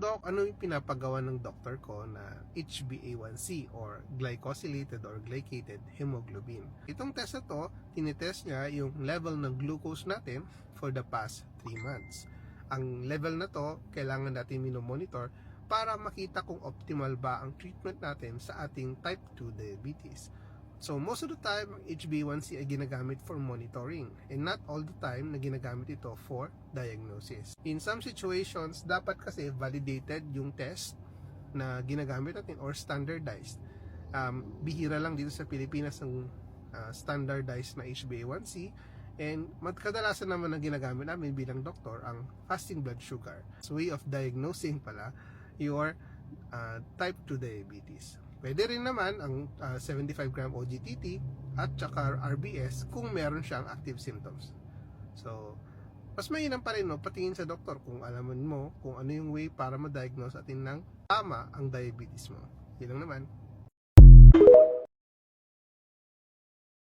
Doc, ano yung pinapagawa ng doktor ko na HbA1c or glycosylated or glycated hemoglobin? Itong test na to, tinitest niya yung level ng glucose natin for the past 3 months. Ang level na to, kailangan natin minomonitor para makita kung optimal ba ang treatment natin sa ating type 2 diabetes. So most of the time, ang HbA1c ay ginagamit for monitoring and not all the time na ginagamit ito for diagnosis. In some situations, dapat kasi validated yung test na ginagamit natin or standardized. Bihira lang dito sa Pilipinas ng standardized na HbA1c, and kadalasan naman na ginagamit namin bilang doktor ang fasting blood sugar. So way of diagnosing pala your type 2 diabetes. Pwede rin naman ang 75 gram OGTT at saka RBS kung meron siyang active symptoms. So, mas mainam pa rin patingin sa doktor kung alaman mo kung ano yung way para ma-diagnose atin ng tama ang diabetes mo. Yun lang naman.